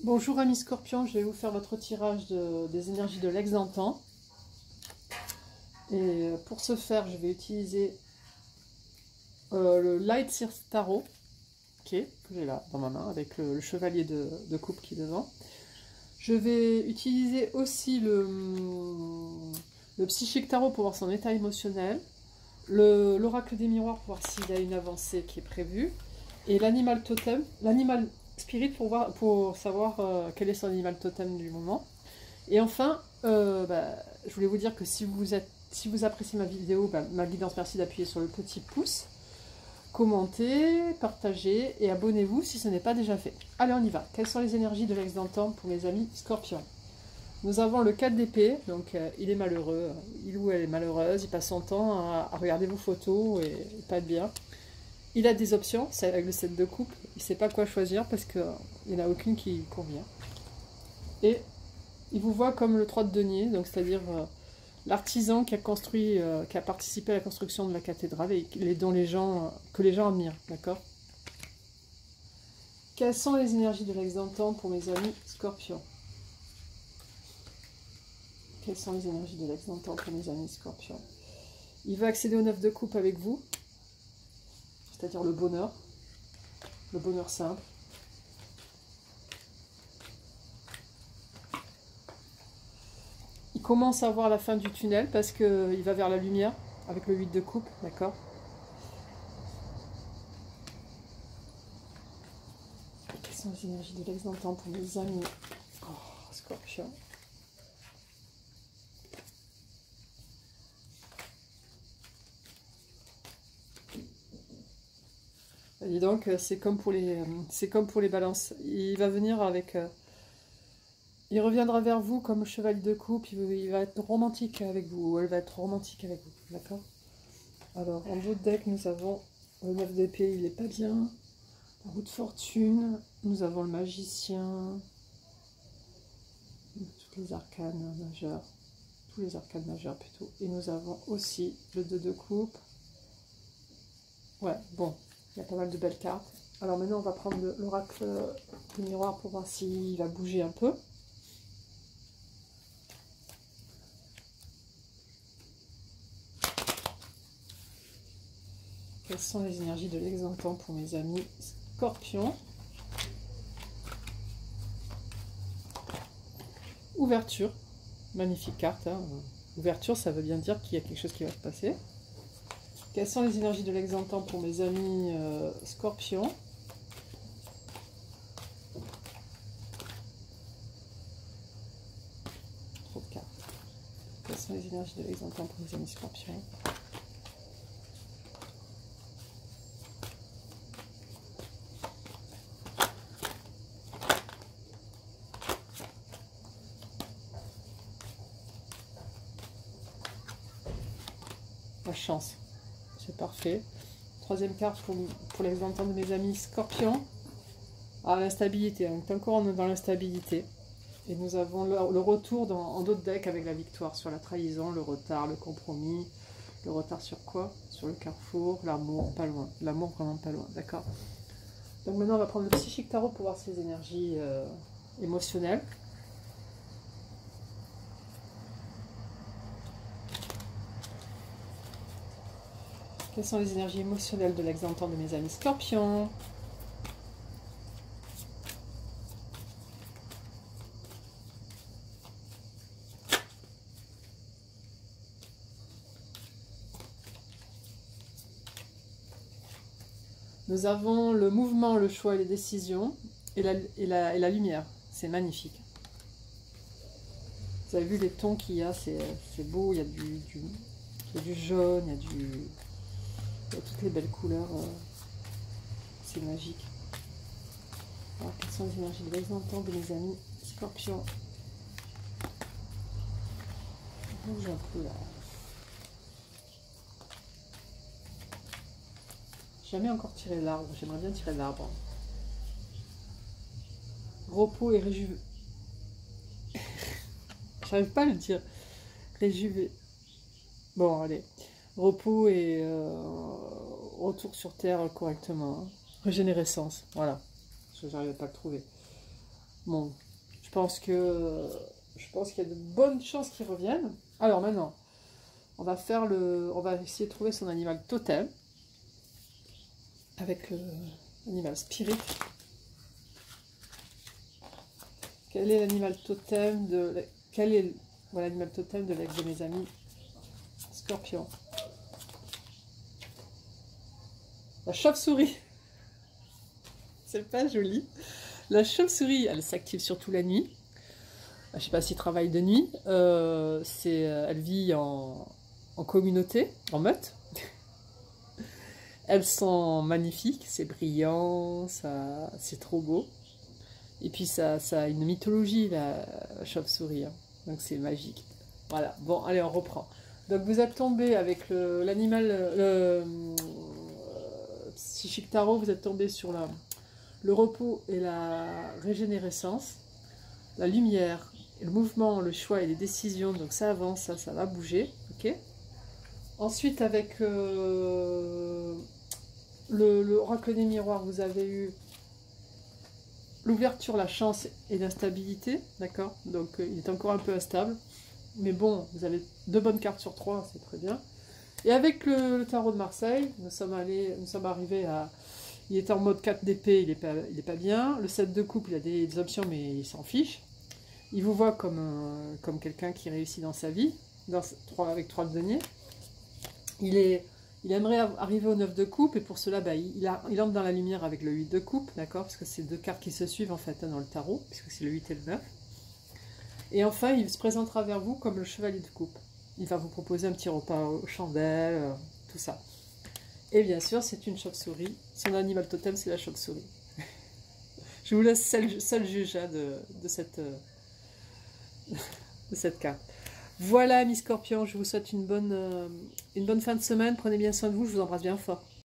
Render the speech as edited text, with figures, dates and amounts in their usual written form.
Bonjour amis Scorpions, je vais vous faire votre tirage des énergies de l'ex d'antan. Et pour ce faire, je vais utiliser le Light Sears Tarot, que j'ai là dans ma main, avec le chevalier de coupe qui est devant. Je vais utiliser aussi le Psychique Tarot pour voir son état émotionnel, l'Oracle des Miroirs pour voir s'il y a une avancée qui est prévue, et l'Animal Totem, l'Animal Spirit pour savoir quel est son animal totem du moment. Et enfin, je voulais vous dire que si vous appréciez ma vidéo, ma guidance, merci d'appuyer sur le petit pouce, commentez, partagez et abonnez-vous si ce n'est pas déjà fait. Allez, on y va. Quelles sont les énergies de l'ex d'antan pour mes amis Scorpions? Nous avons le 4 d'épée, donc il est malheureux, il ou elle est malheureuse, il passe son temps à regarder vos photos et pas être bien. Il a des options, c'est avec le 7 de coupe, il ne sait pas quoi choisir parce qu'il n'y en a aucune qui lui convient. Et il vous voit comme le 3 de denier, donc c'est-à-dire l'artisan qui a construit, qui a participé à la construction de la cathédrale et que les gens admirent, d'accord? Quelles sont les énergies de l'ex d'antan pour mes amis Scorpions? Quelles sont les énergies de l'ex d'antan pour mes amis Scorpions? Il va accéder au 9 de coupe avec vous, c'est-à-dire le bonheur simple. Il commence à voir la fin du tunnel parce qu'il va vers la lumière avec le 8 de coupe, d'accord? Quelles sont les énergies de l'ex d'antan pour mes amis Scorpion? Et donc, c'est comme pour les balances. Il va venir avec... il reviendra vers vous comme chevalier de coupe, il va être romantique avec vous, ou elle va être romantique avec vous, d'accord? Alors, en votre deck, nous avons le 9 d'épée, il n'est pas bien. La roue de fortune, nous avons le magicien, toutes les arcanes majeures, tous les arcanes majeurs plutôt. Et nous avons aussi le 2 de coupe. Ouais, bon, il y a pas mal de belles cartes. Alors maintenant, on va prendre l'oracle du miroir pour voir s'il va bouger un peu. Quelles sont les énergies de l'ex d'antan pour mes amis Scorpions? Ouverture, magnifique carte. Hein. Ouverture, ça veut bien dire qu'il y a quelque chose qui va se passer. Quelles sont les énergies de l'ex d'antan pour mes amis Scorpions? Trop de cartes. Quelles sont les énergies de l'ex d'antan pour mes amis Scorpions? La chance, c'est parfait. Troisième carte pour l'ex d'antan de mes amis Scorpions. Ah, l'instabilité, on est encore dans l'instabilité. Et nous avons le retour en d'autres decks avec la victoire sur la trahison, le retard, le compromis. Le retard sur quoi? Sur le carrefour, l'amour, pas loin. L'amour vraiment pas loin, d'accord? Donc maintenant on va prendre le Psychique Tarot pour voir ses énergies émotionnelles. Quelles sont les énergies émotionnelles de l'ex d'antan de mes amis Scorpions? Nous avons le mouvement, le choix et les décisions et la lumière. C'est magnifique. Vous avez vu les tons qu'il y a, c'est beau. Il y a du jaune, il y a toutes les belles couleurs. C'est magique. Alors, quelles sont les énergies de l'ex d'antan de mes amis Scorpions? Bouge un peu là. Jamais encore tiré l'arbre, j'aimerais bien tirer l'arbre. Repos et réjuvé. J'arrive pas à le dire. Réjuvé. Bon, allez. Repos et retour sur Terre correctement. Hein. Régénérescence, voilà. J'arrive pas à le trouver. Bon, je pense qu'il y a de bonnes chances qu'il revienne. Alors maintenant, on va essayer de trouver son animal totem avec l'animal spirit. Quel est l'animal totem de l'animal totem de l'ex de mes amis Scorpion? La chauve-souris. C'est pas joli. La chauve-souris, elle s'active surtout la nuit. Je ne sais pas s'il travaille de nuit. Elle vit en communauté, en meute. Elles sont magnifiques, c'est brillant, c'est trop beau. Et puis ça a une mythologie, la chauve-souris. Hein. Donc c'est magique. Voilà, bon, allez, on reprend. Donc vous êtes tombé avec l'animal psychique tarot, vous êtes tombé sur le repos et la régénérescence, la lumière, le mouvement, le choix et les décisions. Donc ça avance, ça va bouger. Ok. Ensuite, avec l'oracle des miroirs, vous avez eu l'ouverture, la chance et l'instabilité, d'accord? Donc il est encore un peu instable, mais bon, vous avez 2 bonnes cartes sur 3, c'est très bien. Et avec le tarot de Marseille, nous sommes arrivés à... Il était en mode 4 d'épée, il est pas bien. Le 7 de coupe, il a des options, mais il s'en fiche. Il vous voit comme quelqu'un qui réussit dans sa vie, avec 3 de denier. Il aimerait arriver au 9 de coupe, et pour cela, il entre dans la lumière avec le 8 de coupe, d'accord? Parce que c'est 2 cartes qui se suivent, en fait, dans le tarot, puisque c'est le 8 et le 9. Et enfin, il se présentera vers vous comme le chevalier de coupe. Il va vous proposer un petit repas aux chandelles, tout ça. Et bien sûr, c'est une chauve-souris. Son animal totem, c'est la chauve-souris. Je vous laisse seul juge hein, de cette carte. Voilà, mes scorpions, je vous souhaite une bonne fin de semaine. Prenez bien soin de vous, je vous embrasse bien fort.